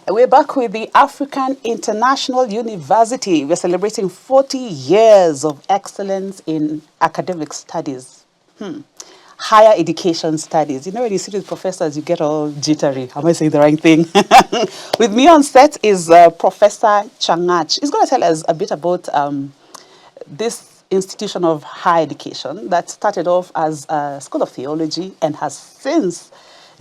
We're back with the African International University. We're celebrating 40 years of excellence in academic studies. Higher education studies. You know, when you sit with professors, you get all jittery. Am I saying the right thing? With me on set is Professor Changa'ch. He's going to tell us a bit about this institution of higher education that started off as a school of theology and has since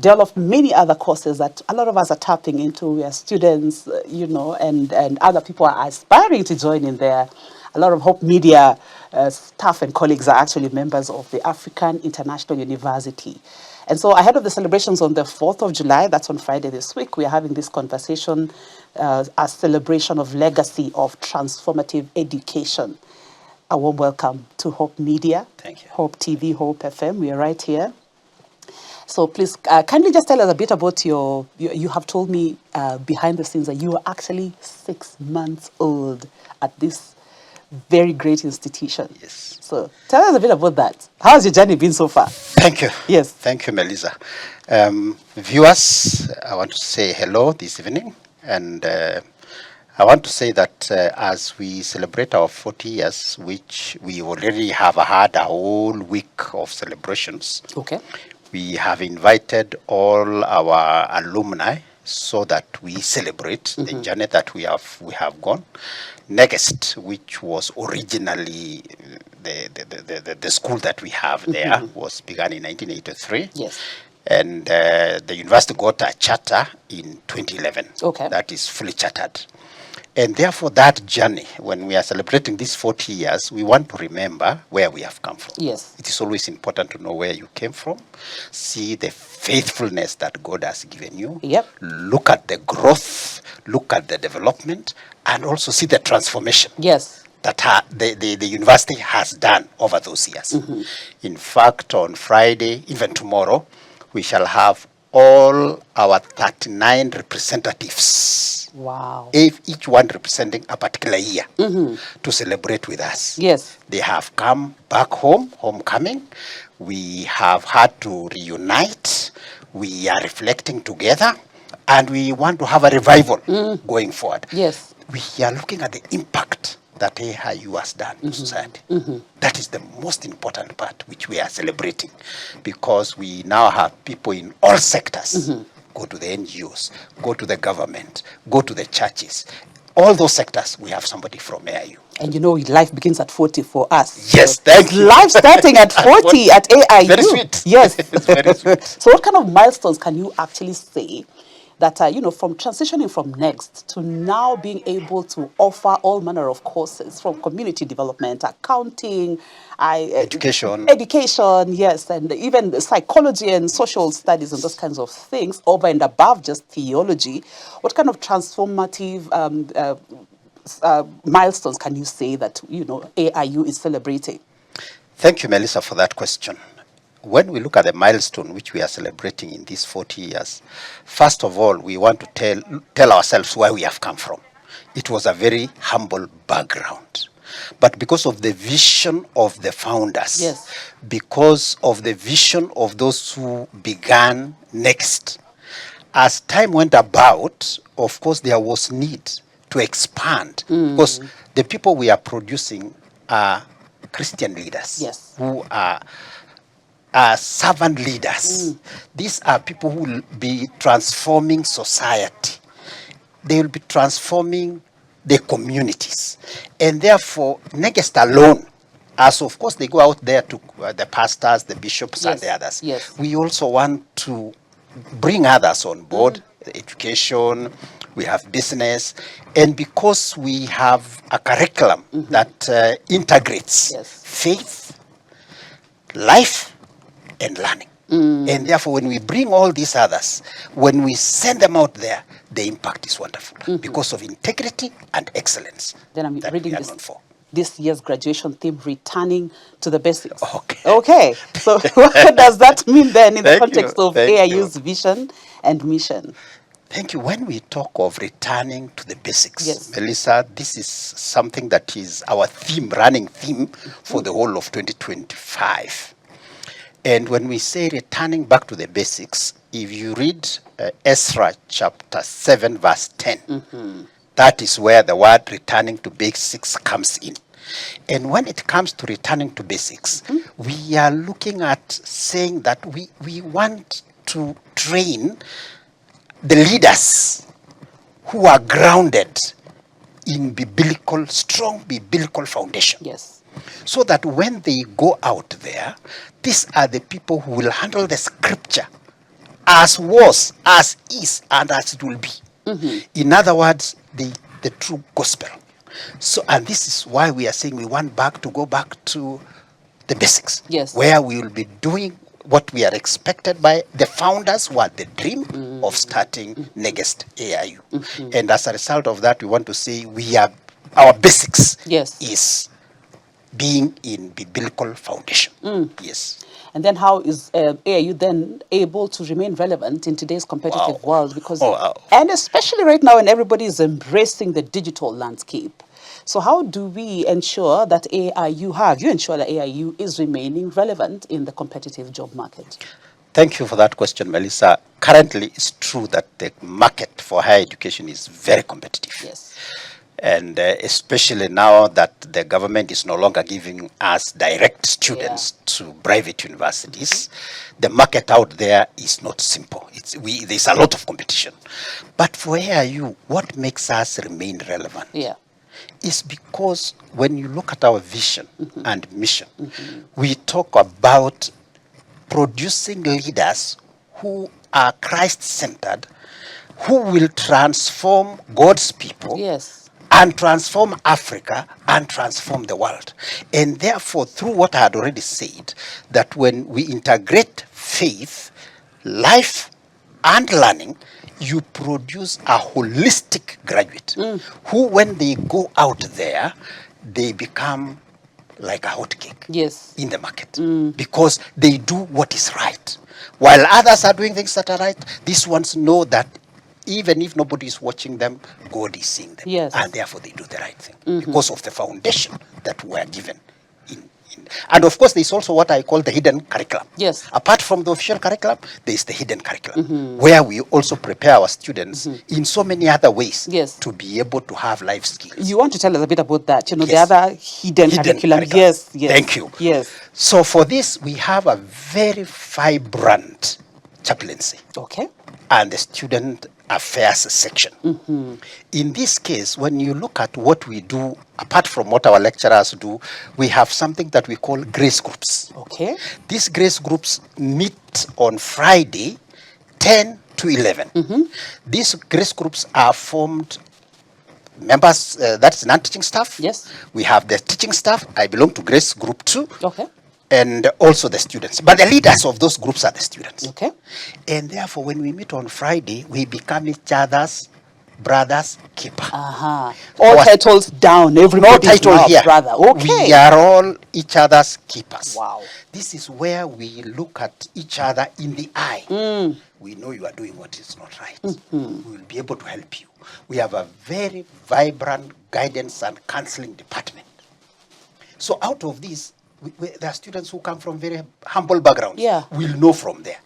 developed many other courses that a lot of us are tapping into. We are students, and other people are aspiring to join in there. A lot of Hope Media staff and colleagues are actually members of the African International University. And so ahead of the celebrations on the 4th of July, that's on Friday this week, we are having this conversation, a celebration of legacy of transformative education. A warm welcome to Hope Media. Thank you. Hope TV, Hope FM. We are right here. So please, kindly just tell us a bit about you have told me behind the scenes that you were actually 6 months old at this very great institution. Yes. So tell us a bit about that. How has your journey been so far? Thank you. Yes. Thank you, Melissa. Viewers, I want to say hello this evening. And I want to say that as we celebrate our 40 years, which we already have had a whole week of celebrations. Okay. We have invited all our alumni so that we celebrate the journey that we have gone. Next, which was originally the school that we have there, was begun in 1983. Yes. And the university got a charter in 2011. Okay. That is fully chartered. And therefore, that journey, when we are celebrating these 40 years, we want to remember where we have come from. Yes. It is always important to know where you came from, see the faithfulness that God has given you, Yep. look at the growth, look at the development, and also see the transformation. Yes. That the university has done over those years. In fact, on Friday, even tomorrow, we shall have all our 39 representatives. Wow. Each one representing a particular year to celebrate with us. Yes. They have come back home, homecoming. We have had to reunite. We are reflecting together. And we want to have a revival going forward. Yes. We are looking at the impact that AIU has done to society. That is the most important part, which we are celebrating, because we now have people in all sectors. Go to the NGOs, go to the government, go to the churches. All those sectors, we have somebody from AIU. And you know, life begins at 40 for us. Yes, thank you. Life starting at 40 at AIU. Very sweet. Yes. It's very sweet. So what kind of milestones can you actually say that, from transitioning from Next to now being able to offer all manner of courses from community development, accounting, Education, yes, and even psychology and social studies and those kinds of things, over and above just theology, what kind of transformative milestones can you say that, AIU is celebrating? Thank you, Melissa, for that question. When we look at the milestone which we are celebrating in these 40 years, first of all, we want to tell ourselves where we have come from. It was a very humble background. But because of the vision of the founders, yes, because of the vision of those who began Next, as time went about, of course, there was need to expand. Because the people we are producing are Christian leaders, yes, who are servant leaders. These are people who will be transforming society. They will be transforming the communities. And therefore, Next alone, as of course they go out there to the pastors, the bishops, yes, and the others, yes, we also want to bring others on board, education, we have business, and because we have a curriculum that integrates yes, faith, life, and learning. And therefore, when we bring all these others, when we send them out there, the impact is wonderful because of integrity and excellence. Then I'm that reading we are known for. This year's graduation theme, returning to the basics. Okay. Okay. So what does that mean then in the Thank context you. of Thank AIU's vision and mission? Thank you. When we talk of returning to the basics, yes, Melissa, this is something that is our theme, running theme for the whole of 2025. And when we say returning back to the basics, if you read Ezra chapter 7, verse 10, that is where the word returning to basics comes in. And when it comes to returning to basics, we are looking at saying that we want to train the leaders who are grounded in strong biblical foundation. Yes. So that when they go out there, these are the people who will handle the scripture as was, as is, and as it will be. In other words, the true gospel. So, and this is why we are saying we want to go back to the basics. Yes. Where we will be doing what we are expected by the founders who had the dream of starting Next AIU. And as a result of that, we want to say our basics Yes. is being in biblical foundation. Yes. And then how is AIU then able to remain relevant in today's competitive world? Because, and especially right now when everybody is embracing the digital landscape. So how do we ensure that you ensure that AIU is remaining relevant in the competitive job market? Thank you for that question, Melissa. Currently, it's true that the market for higher education is very competitive. Yes. And especially now that the government is no longer giving us direct students to private universities, the market out there is not simple. There's a lot of competition. But for AIU, what makes us remain relevant is because when you look at our vision and mission, we talk about producing leaders who are Christ-centered, who will transform God's people. Yes. And transform Africa and transform the world. And therefore, through what I had already said, that when we integrate faith, life, and learning, you produce a holistic graduate who, when they go out there, they become like a hot cake in the market because they do what is right. While others are doing things that are right, these ones know that even if nobody is watching them, God is seeing them. Yes. And therefore they do the right thing because of the foundation that we are given. And of course, there's also what I call the hidden curriculum. Yes. Apart from the official curriculum, there's the hidden curriculum, where we also prepare our students in so many other ways to be able to have life skills. You want to tell us a bit about that? The other hidden curriculum. Yes. Thank you. Yes. So for this, we have a very vibrant chaplaincy. Okay. And the student affairs section. In this case, when you look at what we do, apart from what our lecturers do, we have something that we call grace groups. Okay. These grace groups meet on Friday, 10 to 11. These grace groups are formed members, that's non-teaching staff. Yes. We have the teaching staff. I belong to grace group 2. Okay. And also the students. But the leaders of those groups are the students. Okay. And therefore, when we meet on Friday, we become each other's brother's keeper. All titles down. Everybody no title here. Brother. Okay. We are all each other's keepers. Wow. This is where we look at each other in the eye. We know you are doing what is not right. We will be able to help you. We have a very vibrant guidance and counseling department. So out of this, there are students who come from very humble backgrounds. We'll know from there.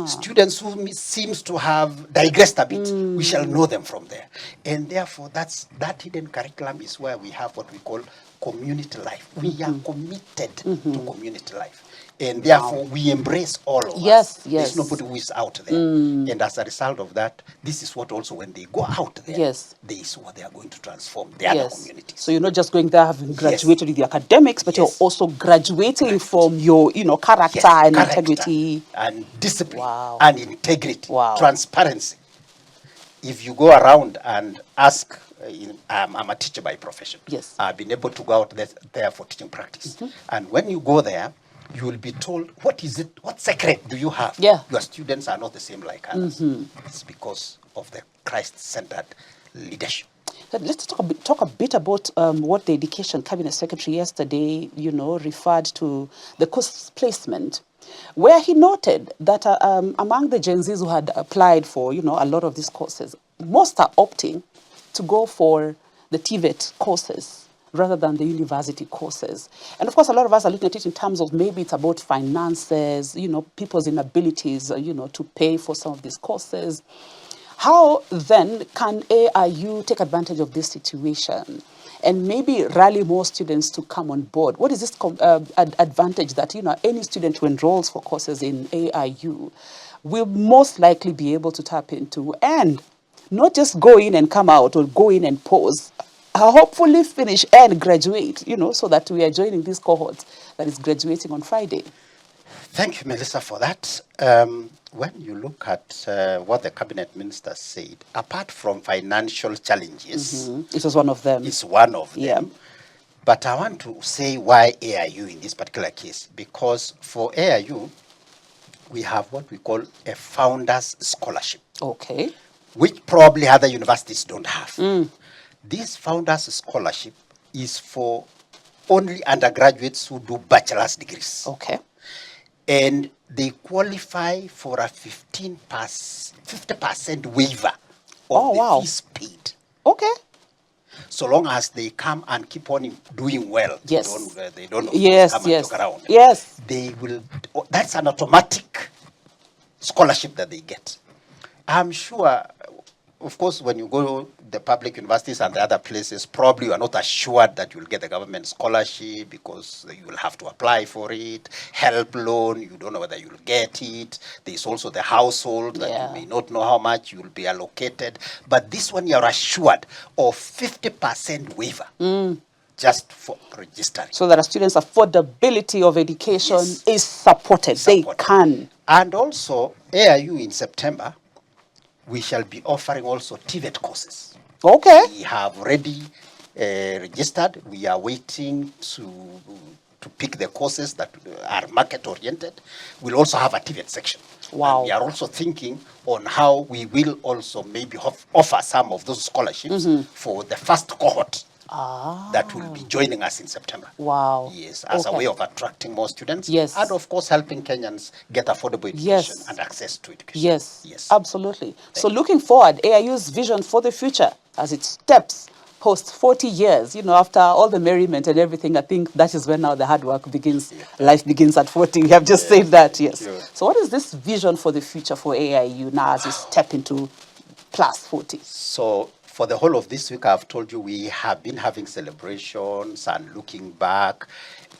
Students who seems to have digressed a bit, we shall know them from there. And therefore, that hidden curriculum is where we have what we call community life. We are committed to community life. And therefore, we embrace all of us. There's nobody who is out there. And as a result of that, this is what also when they go out there, this is what they are going to transform the other communities. So you're not just going there having graduated with the academics, but you're also graduating from your, character and integrity. And discipline and integrity, transparency. If you go around and ask, I'm a teacher by profession. I've been able to go out there for teaching practice. And when you go there, you will be told, what is it? What secret do you have? Your students are not the same like others. It's because of the Christ-centered leadership. Let's talk a bit about what the Education Cabinet Secretary yesterday, referred to the course placement, where he noted that among the Gen Zs who had applied for, a lot of these courses, most are opting to go for the TVET courses rather than the university courses. And of course, a lot of us are looking at it in terms of maybe it's about finances, people's inabilities, to pay for some of these courses. How then can AIU take advantage of this situation and maybe rally more students to come on board? What is this advantage that any student who enrolls for courses in AIU will most likely be able to tap into, and not just go in and come out or go in and pause, hopefully finish and graduate, so that we are joining this cohort that is graduating on Friday. Thank you, Melissa, for that. When you look at what the cabinet minister said, apart from financial challenges, It was one of them. it's one of them. Yeah. But I want to say why AIU in this particular case, because for AIU, we have what we call a founder's scholarship. Okay. Which probably other universities don't have. This founder's scholarship is for only undergraduates who do bachelor's degrees. Okay. And they qualify for a 50% waiver of the fees paid. Okay. So long as they come and keep on doing well. Yes. They don't Yes, come yes. and joke around. Yes. They will. That's an automatic scholarship that they get. I'm sure, of course, when you go to the public universities and the other places, probably you are not assured that you'll get the government scholarship because you will have to apply for it. Help loan, you don't know whether you'll get it. There's also the household that you may not know how much you'll be allocated. But this one, you're assured of 50% waiver. Just for registering. So that a student's affordability of education is supported. They can. And also, AIU in September, we shall be offering also TVET courses. Okay. We have already registered. We are waiting to pick the courses that are market-oriented. We'll also have a TVET section. Wow. And we are also thinking on how we will also maybe offer some of those scholarships for the first cohort that will be joining us in September. Wow. Yes, as a way of attracting more students. Yes. And of course, helping Kenyans get affordable education and access to education. Yes. Yes. Absolutely. So looking forward, AIU's vision for the future as it steps post 40 years, after all the merriment and everything, I think that is when now the hard work begins. Life begins at 40. We have just said that, yes. Sure. So what is this vision for the future for AIU now as you step into plus 40? So for the whole of this week, I've told you we have been having celebrations and looking back.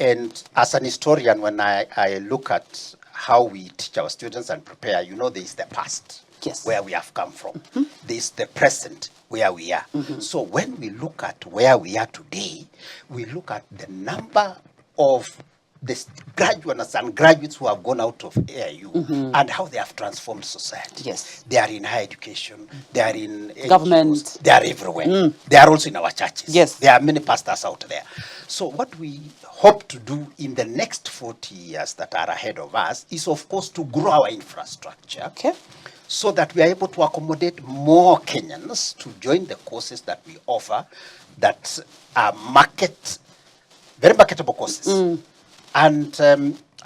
And as an historian, when I look at how we teach our students and prepare, there's the past, where we have come from. There's the present, where we are. So when we look at where we are today, we look at the number of the graduates and graduates who have gone out of AIU and how they have transformed society. Yes. They are in higher education, they are in government, NGOs, they are everywhere. They are also in our churches. Yes. There are many pastors out there. So what we hope to do in the next 40 years that are ahead of us is, of course, to grow our infrastructure. So that we are able to accommodate more Kenyans to join the courses that we offer that are very marketable courses. And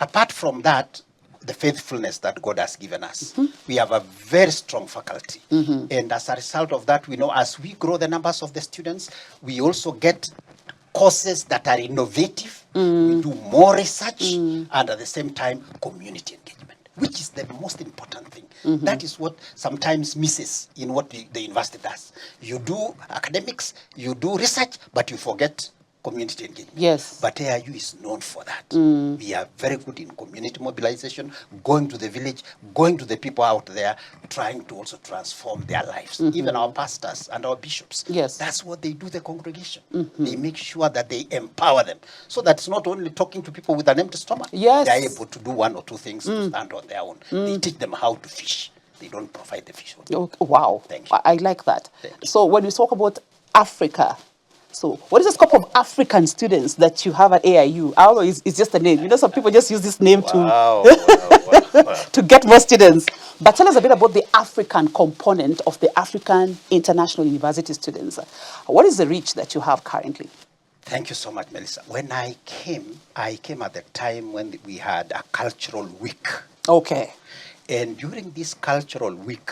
apart from that, the faithfulness that God has given us. We have a very strong faculty. And as a result of that, we know as we grow the numbers of the students, we also get courses that are innovative. We do more research and at the same time, community engagement, which is the most important thing. That is what sometimes misses in what the university does. You do academics, you do research, but you forget community engagement. Yes. But AIU is known for that. We are very good in community mobilization, going to the village, going to the people out there, trying to also transform their lives. Even our pastors and our bishops. Yes. That's what they do, the congregation. They make sure that they empower them. So that's not only talking to people with an empty stomach. Yes. They're able to do one or two things to stand on their own. They teach them how to fish. They don't provide the fish. Wow. Thank you. I like that. Thank you. So when we talk about Africa, so what is the scope of African students that you have at AIU? I don't know, it's just a name. Some people just use this name to get more students. But tell us a bit about the African component of the African International University students. What is the reach that you have currently? Thank you so much, Melissa. When I came at the time when we had a cultural week. Okay. And during this cultural week,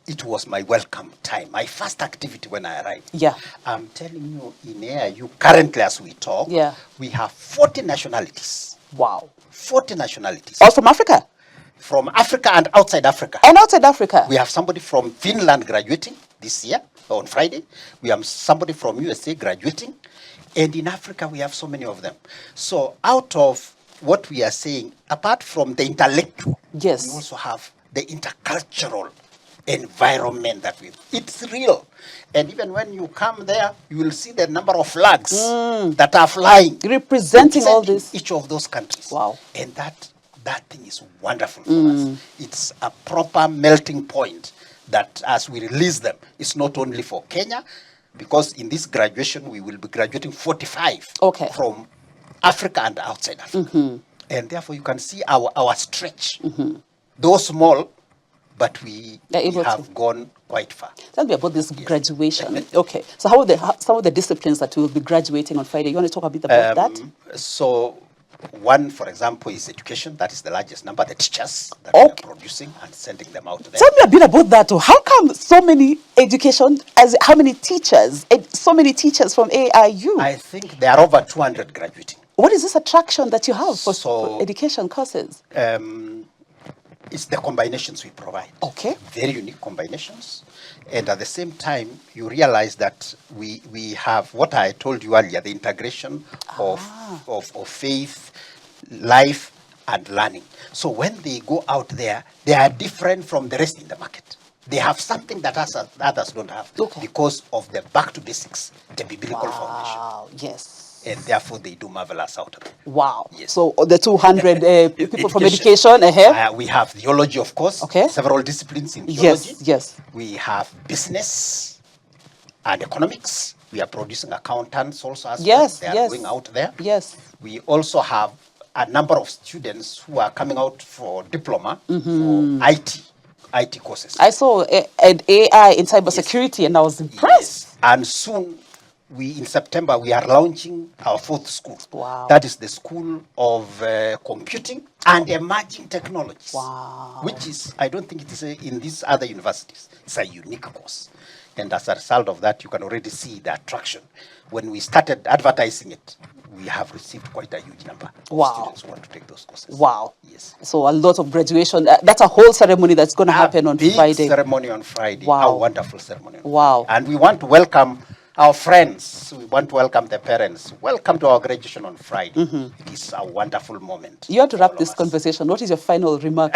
it was my welcome time, my first activity when I arrived. Yeah. I'm telling you, in AIU, currently as we talk, Yeah. we have 40 nationalities. Wow. 40 nationalities. All from Africa? From Africa and outside Africa. And outside Africa? We have somebody from Finland graduating this year, on Friday. We have somebody from USA graduating. And in Africa, we have so many of them. So out of what we are saying, apart from the intellectual, Yes. we also have the intercultural environment that it's real. And even when you come there, you will see the number of flags that are flying. Representing all this. Each of those countries. Wow. And that thing is wonderful for us. It's a proper melting point that as we release them, it's not only for Kenya, because in this graduation, we will be graduating 45 from Africa and outside Africa. And therefore, you can see our stretch. Though small, but we have gone quite far. Tell me about this graduation. Okay. So how are some of the disciplines that we will be graduating on Friday? You want to talk a bit about that? So one, for example, is education. That is the largest number, the teachers that we are producing and sending them out there. Tell me a bit about that. How come so many how many teachers, so many teachers from AIU? I think there are over 200 graduating. What is this attraction that you have for education courses? It's the combinations we provide. Okay. Very unique combinations. And at the same time, you realize that we have what I told you earlier, the integration of faith, life, and learning. So when they go out there, they are different from the rest in the market. They have something that others don't have because of the back to basics, the biblical foundation. Wow, yes. And therefore, they do marvelous out of it. Wow. Yes. So the 200 people from education. We have theology, of course. Okay. Several disciplines in theology. Yes, yes. We have business and economics. We are producing accountants also as well. They are going out there. Yes. We also have a number of students who are coming out for diploma for IT courses. I saw an AI in cybersecurity and I was impressed. Yes. And soon, in September, we are launching our 4th school. Wow. That is the School of Computing and Emerging Technologies. Wow. Which is, I don't think it is in these other universities. It's a unique course. And as a result of that, you can already see the attraction. When we started advertising it, we have received quite a huge number of students who want to take those courses. Wow. Yes. So a lot of graduation. That's a whole ceremony that's going to happen on Friday. Big ceremony on Friday. Wow. A wonderful ceremony. Wow. And we want to welcome our friends. We want to welcome the parents. Welcome to our graduation on Friday. It is a wonderful moment. You have to wrap this conversation. What is your final remark?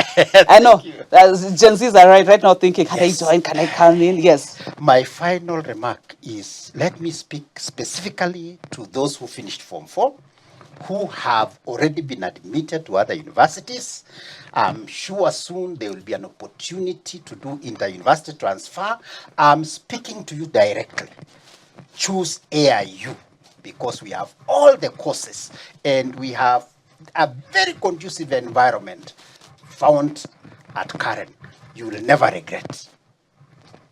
I know Gen Zs are right now thinking, can I join? Can I come in? Yes. My final remark is, let me speak specifically to those who finished Form 4, who have already been admitted to other universities. I'm sure soon there will be an opportunity to do inter-university transfer. I'm speaking to you directly. Choose AIU because we have all the courses and we have a very conducive environment found at Karen. You will never regret.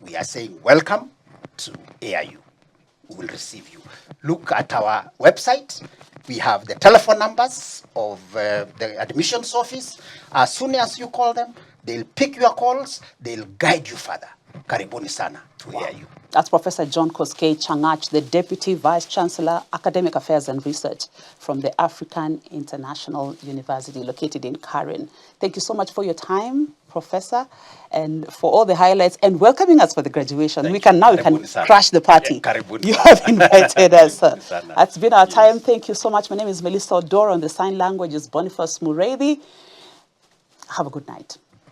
We are saying welcome to AIU. We will receive you. Look at our website. We have the telephone numbers of the admissions office. As soon as you call them, they'll pick your calls. They'll guide you further. Karibuni sana to AIU. That's Professor John Koskei Changa'ch, the Deputy Vice Chancellor, Academic Affairs and Research from the African International University located in Karen. Thank you so much for your time, Professor, and for all the highlights and welcoming us for the graduation. We can crash the party. You have invited us. That's been our time. Thank you so much. My name is Melissa Odor. On the sign language is Boniface Muredi. Have a good night.